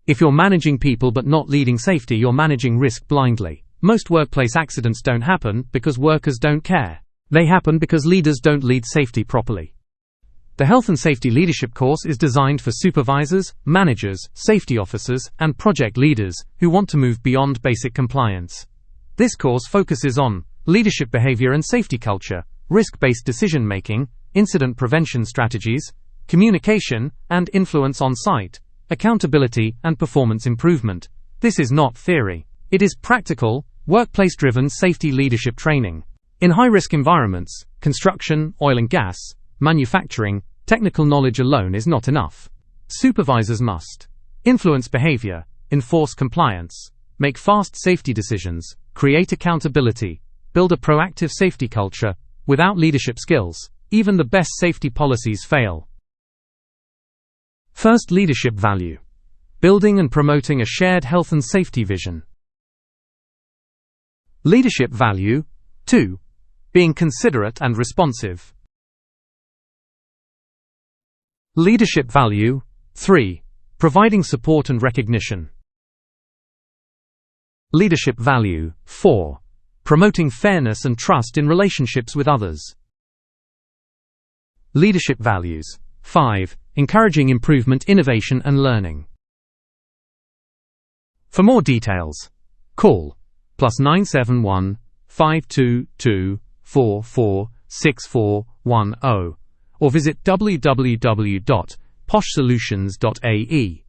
If you're managing people but not leading safety, you're managing risk blindly. Most workplace accidents don't happen because workers don't care. They happen because leaders don't lead safety properly. The Health and Safety Leadership course is designed for supervisors, managers, safety officers, and project leaders who want to move beyond basic compliance. This course focuses on leadership behavior and safety culture, risk-based decision-making, incident prevention strategies, communication and influence on site, accountability and performance improvement. This is not theory. It is practical, workplace-driven safety leadership training. In high-risk environments, construction, oil and gas, manufacturing, technical knowledge alone is not enough. Supervisors must influence behavior, enforce compliance, make fast safety decisions, create accountability, build a proactive safety culture. Without leadership skills, even the best safety policies fail. First, leadership value. Building and promoting a shared health and safety vision. Leadership value 2. Being considerate and responsive. Leadership value 3. Providing support and recognition. Leadership value 4. Promoting fairness and trust in relationships with others. Leadership values 5. Encouraging improvement, innovation and learning. For more details, call +971 522 446410 or visit www.poshsolutions.ae.